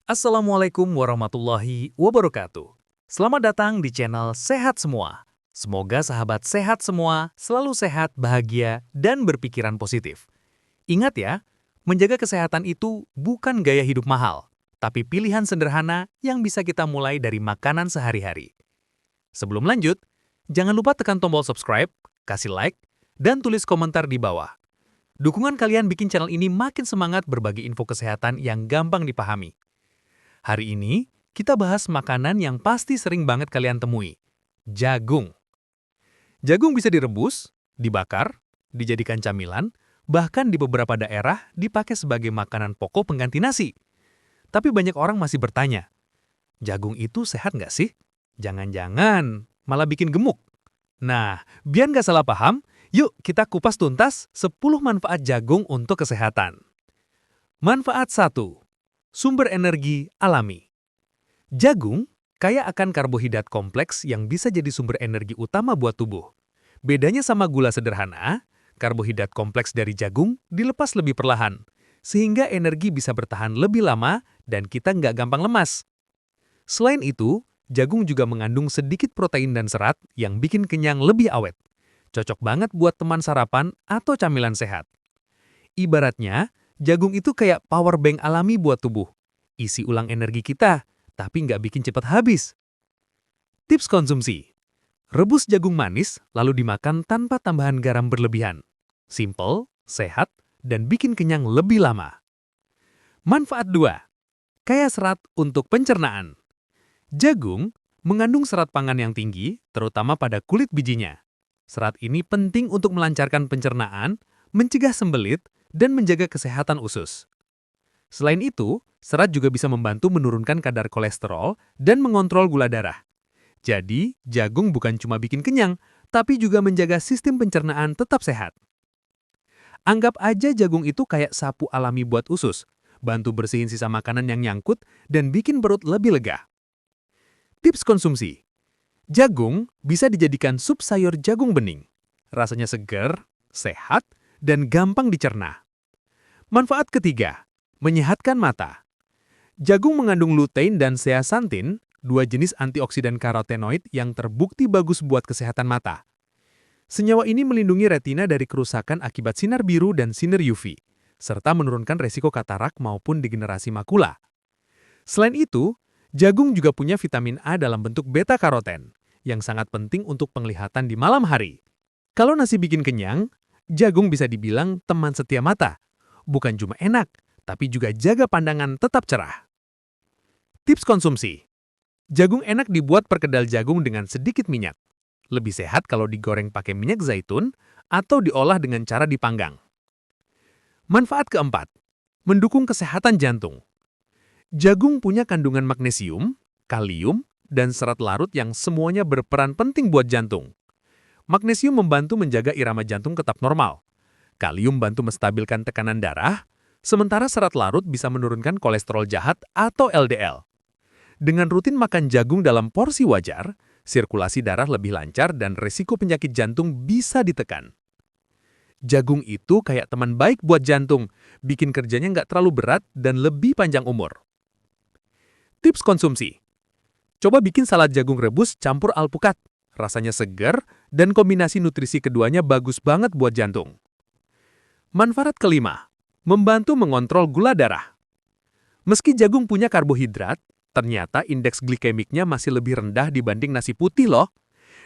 Assalamualaikum warahmatullahi wabarakatuh. Selamat datang di channel Sehat Semua. Semoga sahabat sehat semua selalu sehat, bahagia, dan berpikiran positif. Ingat ya, menjaga kesehatan itu bukan gaya hidup mahal, tapi pilihan sederhana yang bisa kita mulai dari makanan sehari-hari. Sebelum lanjut, jangan lupa tekan tombol subscribe, kasih like, dan tulis komentar di bawah. Dukungan kalian bikin channel ini makin semangat berbagi info kesehatan yang gampang dipahami. Hari ini, kita bahas makanan yang pasti sering banget kalian temui. Jagung. Jagung bisa direbus, dibakar, dijadikan camilan, bahkan di beberapa daerah dipakai sebagai makanan pokok pengganti nasi. Tapi banyak orang masih bertanya, jagung itu sehat nggak sih? Jangan-jangan malah bikin gemuk. Nah, biar nggak salah paham, yuk kita kupas tuntas 10 manfaat jagung untuk kesehatan. Manfaat 1. Sumber energi alami. Jagung kaya akan karbohidrat kompleks yang bisa jadi sumber energi utama buat tubuh. Bedanya sama gula sederhana, karbohidrat kompleks dari jagung dilepas lebih perlahan, sehingga energi bisa bertahan lebih lama dan kita nggak gampang lemas. Selain itu, jagung juga mengandung sedikit protein dan serat yang bikin kenyang lebih awet. Cocok banget buat teman sarapan atau camilan sehat. Ibaratnya, jagung itu kayak power bank alami buat tubuh. Isi ulang energi kita, tapi nggak bikin cepat habis. Tips konsumsi. Rebus jagung manis, lalu dimakan tanpa tambahan garam berlebihan. Simple, sehat, dan bikin kenyang lebih lama. Manfaat 2. Kaya serat untuk pencernaan. Jagung mengandung serat pangan yang tinggi, terutama pada kulit bijinya. Serat ini penting untuk melancarkan pencernaan, mencegah sembelit, dan menjaga kesehatan usus. Selain itu, serat juga bisa membantu menurunkan kadar kolesterol dan mengontrol gula darah. Jadi, jagung bukan cuma bikin kenyang, tapi juga menjaga sistem pencernaan tetap sehat. Anggap aja jagung itu kayak sapu alami buat usus, bantu bersihin sisa makanan yang nyangkut dan bikin perut lebih lega. Tips konsumsi. Jagung bisa dijadikan sup sayur jagung bening. Rasanya segar, sehat, dan gampang dicerna. Manfaat ketiga, menyehatkan mata. Jagung mengandung lutein dan zeaxanthin, dua jenis antioksidan karotenoid yang terbukti bagus buat kesehatan mata. Senyawa ini melindungi retina dari kerusakan akibat sinar biru dan sinar UV, serta menurunkan resiko katarak maupun degenerasi makula. Selain itu, jagung juga punya vitamin A dalam bentuk beta-karoten, yang sangat penting untuk penglihatan di malam hari. Kalau nasi bikin kenyang, jagung bisa dibilang teman setia mata. Bukan cuma enak, tapi juga jaga pandangan tetap cerah. Tips konsumsi. Jagung enak dibuat perkedel jagung dengan sedikit minyak. Lebih sehat kalau digoreng pakai minyak zaitun atau diolah dengan cara dipanggang. Manfaat keempat, mendukung kesehatan jantung. Jagung punya kandungan magnesium, kalium, dan serat larut yang semuanya berperan penting buat jantung. Magnesium membantu menjaga irama jantung tetap normal. Kalium bantu menstabilkan tekanan darah, sementara serat larut bisa menurunkan kolesterol jahat atau LDL. Dengan rutin makan jagung dalam porsi wajar, sirkulasi darah lebih lancar dan risiko penyakit jantung bisa ditekan. Jagung itu kayak teman baik buat jantung, bikin kerjanya nggak terlalu berat dan lebih panjang umur. Tips konsumsi. Coba bikin salad jagung rebus campur alpukat. Rasanya segar dan kombinasi nutrisi keduanya bagus banget buat jantung. Manfaat kelima, membantu mengontrol gula darah. Meski jagung punya karbohidrat, ternyata indeks glikemiknya masih lebih rendah dibanding nasi putih loh.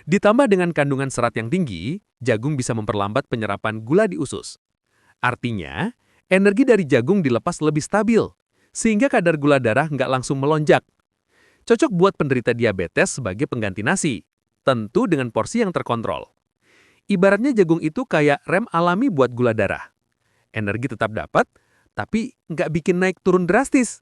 Ditambah dengan kandungan serat yang tinggi, jagung bisa memperlambat penyerapan gula di usus. Artinya, energi dari jagung dilepas lebih stabil, sehingga kadar gula darah nggak langsung melonjak. Cocok buat penderita diabetes sebagai pengganti nasi, tentu dengan porsi yang terkontrol. Ibaratnya jagung itu kayak rem alami buat gula darah. Energi tetap dapat, tapi nggak bikin naik turun drastis.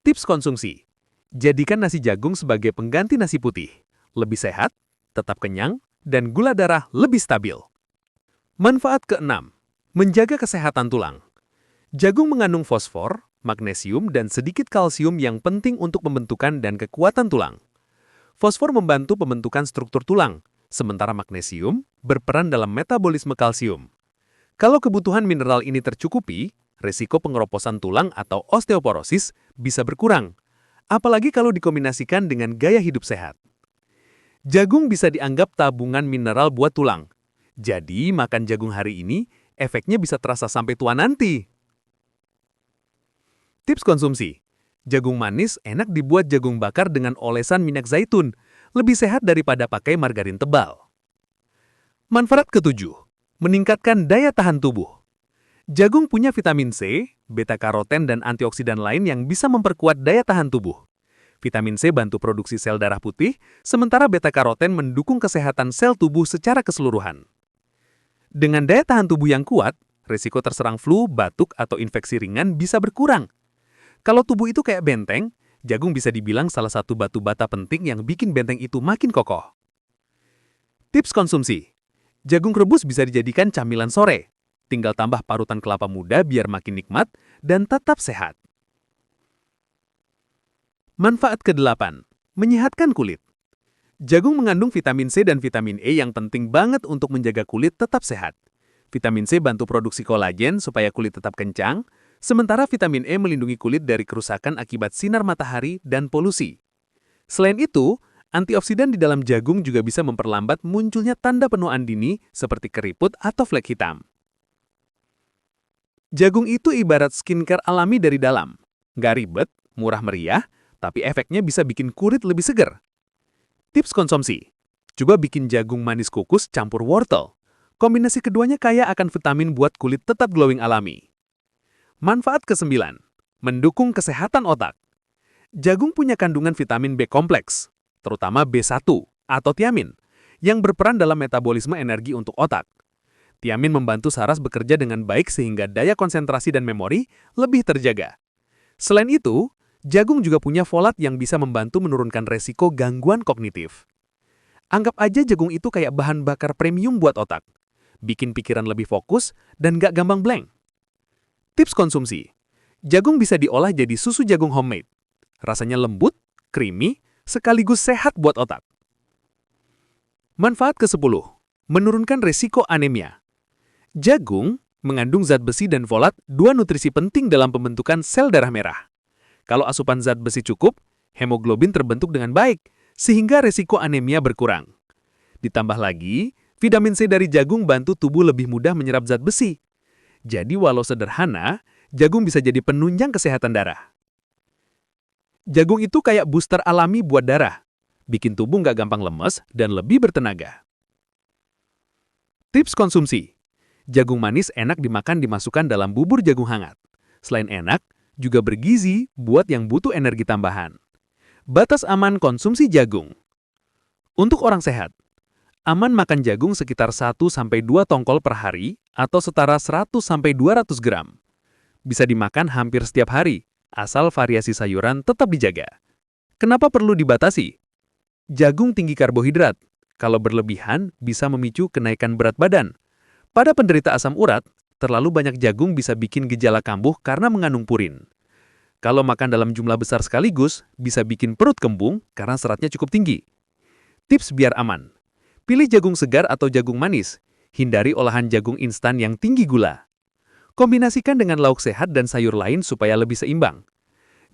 Tips konsumsi. Jadikan nasi jagung sebagai pengganti nasi putih. Lebih sehat, tetap kenyang, dan gula darah lebih stabil. Manfaat keenam, menjaga kesehatan tulang. Jagung mengandung fosfor, magnesium, dan sedikit kalsium yang penting untuk pembentukan dan kekuatan tulang. Fosfor membantu pembentukan struktur tulang, sementara magnesium berperan dalam metabolisme kalsium. Kalau kebutuhan mineral ini tercukupi, resiko pengeroposan tulang atau osteoporosis bisa berkurang, apalagi kalau dikombinasikan dengan gaya hidup sehat. Jagung bisa dianggap tabungan mineral buat tulang. Jadi, makan jagung hari ini, efeknya bisa terasa sampai tua nanti. Tips konsumsi. Jagung manis enak dibuat jagung bakar dengan olesan minyak zaitun, lebih sehat daripada pakai margarin tebal. Manfaat ketujuh, meningkatkan daya tahan tubuh. Jagung punya vitamin C, beta-karoten dan antioksidan lain yang bisa memperkuat daya tahan tubuh. Vitamin C bantu produksi sel darah putih, sementara beta-karoten mendukung kesehatan sel tubuh secara keseluruhan. Dengan daya tahan tubuh yang kuat, risiko terserang flu, batuk, atau infeksi ringan bisa berkurang. Kalau tubuh itu kayak benteng, jagung bisa dibilang salah satu batu bata penting yang bikin benteng itu makin kokoh. Tips konsumsi. Jagung rebus bisa dijadikan camilan sore. Tinggal tambah parutan kelapa muda biar makin nikmat dan tetap sehat. Manfaat ke-8. Menyehatkan kulit. Jagung mengandung vitamin C dan vitamin E yang penting banget untuk menjaga kulit tetap sehat. Vitamin C bantu produksi kolagen supaya kulit tetap kencang, sementara vitamin E melindungi kulit dari kerusakan akibat sinar matahari dan polusi. Selain itu, antioksidan di dalam jagung juga bisa memperlambat munculnya tanda penuaan dini seperti keriput atau flek hitam. Jagung itu ibarat skincare alami dari dalam. Nggak ribet, murah meriah, tapi efeknya bisa bikin kulit lebih segar. Tips konsumsi. Coba bikin jagung manis kukus campur wortel. Kombinasi keduanya kaya akan vitamin buat kulit tetap glowing alami. Manfaat ke-9. Mendukung kesehatan otak. Jagung punya kandungan vitamin B kompleks, terutama B1 atau tiamin, yang berperan dalam metabolisme energi untuk otak. Tiamin membantu saraf bekerja dengan baik sehingga daya konsentrasi dan memori lebih terjaga. Selain itu, jagung juga punya folat yang bisa membantu menurunkan resiko gangguan kognitif. Anggap aja jagung itu kayak bahan bakar premium buat otak. Bikin pikiran lebih fokus dan gak gampang blank. Tips konsumsi. Jagung bisa diolah jadi susu jagung homemade. Rasanya lembut, creamy, sekaligus sehat buat otak. Manfaat ke-10. Menurunkan risiko anemia. Jagung mengandung zat besi dan folat, dua nutrisi penting dalam pembentukan sel darah merah. Kalau asupan zat besi cukup, hemoglobin terbentuk dengan baik, sehingga risiko anemia berkurang. Ditambah lagi, vitamin C dari jagung bantu tubuh lebih mudah menyerap zat besi. Jadi walau sederhana, jagung bisa jadi penunjang kesehatan darah. Jagung itu kayak booster alami buat darah, bikin tubuh nggak gampang lemes dan lebih bertenaga. Tips konsumsi. Jagung manis enak dimakan dimasukkan dalam bubur jagung hangat. Selain enak, juga bergizi buat yang butuh energi tambahan. Batas aman konsumsi jagung. Untuk orang sehat, aman makan jagung sekitar 1-2 tongkol per hari atau setara 100-200 gram. Bisa dimakan hampir setiap hari, asal variasi sayuran tetap dijaga. Kenapa perlu dibatasi? Jagung tinggi karbohidrat. Kalau berlebihan, bisa memicu kenaikan berat badan. Pada penderita asam urat, terlalu banyak jagung bisa bikin gejala kambuh karena mengandung purin. Kalau makan dalam jumlah besar sekaligus, bisa bikin perut kembung karena seratnya cukup tinggi. Tips biar aman. Pilih jagung segar atau jagung manis. Hindari olahan jagung instan yang tinggi gula. Kombinasikan dengan lauk sehat dan sayur lain supaya lebih seimbang.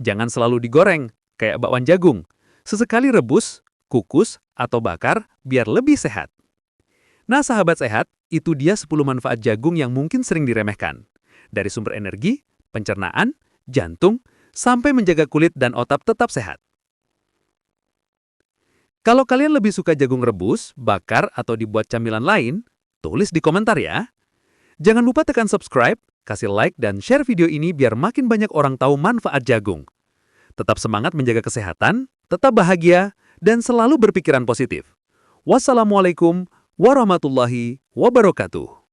Jangan selalu digoreng, kayak bakwan jagung. Sesekali rebus, kukus, atau bakar biar lebih sehat. Nah sahabat sehat, itu dia 10 manfaat jagung yang mungkin sering diremehkan. Dari sumber energi, pencernaan, jantung, sampai menjaga kulit dan otak tetap sehat. Kalau kalian lebih suka jagung rebus, bakar, atau dibuat camilan lain, tulis di komentar ya. Jangan lupa tekan subscribe, kasih like, dan share video ini biar makin banyak orang tahu manfaat jagung. Tetap semangat menjaga kesehatan, tetap bahagia, dan selalu berpikiran positif. Wassalamualaikum warahmatullahi wabarakatuh.